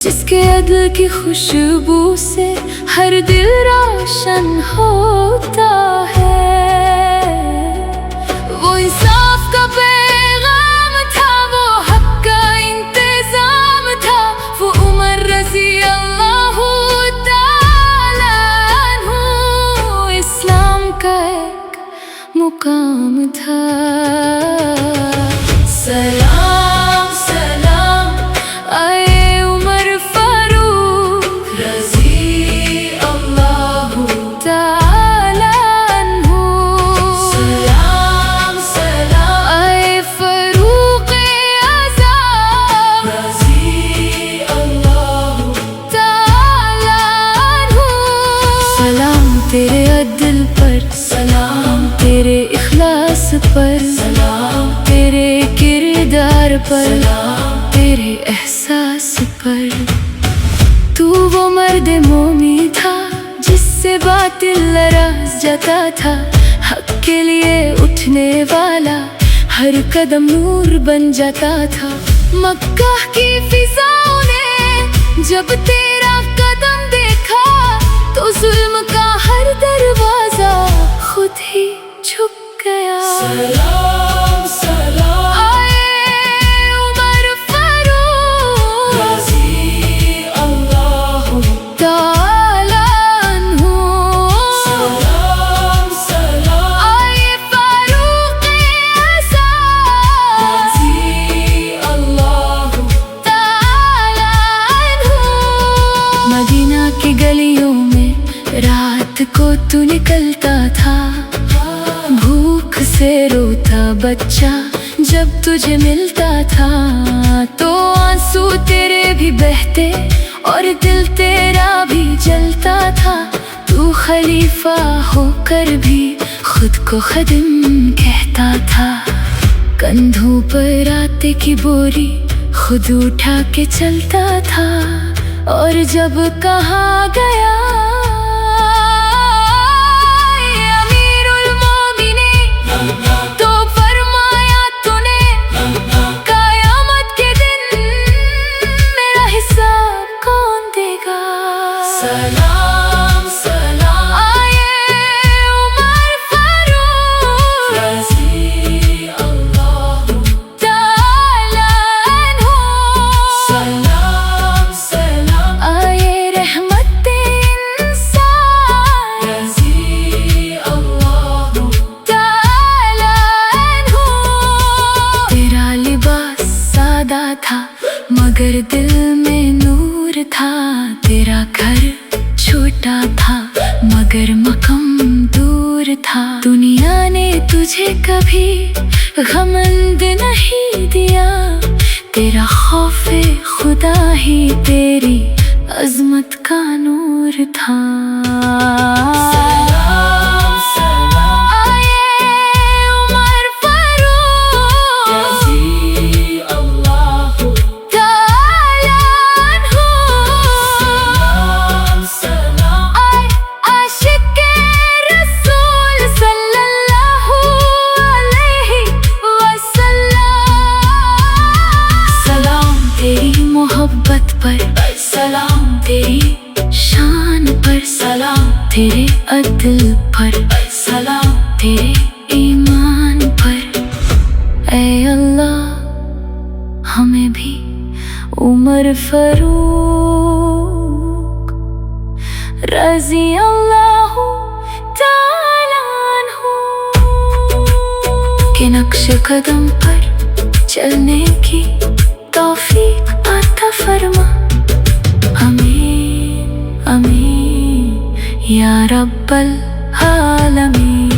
جس کے عدل کی خوشبو سے ہر دل روشن ہوتا ہے، وہ انصاف کا پیغام تھا، وہ حق کا انتظام تھا، وہ عمر رضی اللہ تعالیٰ عنہ اسلام کا ایک مقام تھا۔ سلام سلام آئے عمر فاروق رضی اللہ تعالیٰ عنہ، سلام سلام آئے فاروق اعظم رضی اللہ تعالیٰ عنہ۔ سلام تیرے عدل پر، سلام تیرے اخلاص پر، سلام تیرے کردار پر، سلام تیرے احساس پر۔ تو وہ مرد مومن تھا جس سے باطل لرز جاتا تھا، حق کے لیے اٹھنے والا ہر قدم نور بن جاتا تھا۔ مکہ کی فضاؤں نے جب تیرا قدم دیکھا تو ظلم کا ہر دروازہ خود ہی جھک گیا۔ سلام سلام آئے عمر فاروق رضی اللہ تعالیٰ عنہ، سلام سلام آئے فاروق اعظم رضی اللہ تعالیٰ عنہ۔ مدینہ کی گلیوں میں رات کو تو نکلتا تھا، بھوک سے روتا بچہ جب تجھے ملتا تھا، تو آنسو تیرے بھی بہتے اور دل تیرا بھی جلتا تھا۔ تو خلیفہ ہو کر بھی خود کو خادم کہتا تھا، کندھوں پر آٹے کی بوری خود اٹھا کے چلتا تھا، اور جب کہا گیا سلام سلام آئے عمر فاروق رضی اللہ تعالیٰ عنہ، سلام سلام آئے رحمت انسان رضی اللہ تعالیٰ عنہ۔ تیرا لباس سادہ تھا مگر دل میں نور تھا، تیرا گھر چھوٹا تھا مگر مقام دور تھا۔ دنیا نے تجھے کبھی غمند نہیں دیا، تیرا خوف خدا ہی تیری عظمت کا نور تھا۔ سلام سلام آئے عمر فاروق رضی اللہ تعالیٰ عنہ، سلام سلام آئے عاشق رسول صلی اللہ علیہ وسلم۔ سلام تیری محبت پر، سلام تیری شان پر، سلام تیرے عدل پر، سلام تیرے ایمان پر۔ اے اللہ ہمیں بھی عمر فاروق رضی اللہ تعالیٰ عنہ کے نقش قدم پر چلنے کی توفیق عطا فرما۔ آمین آمین یا رب العالمین۔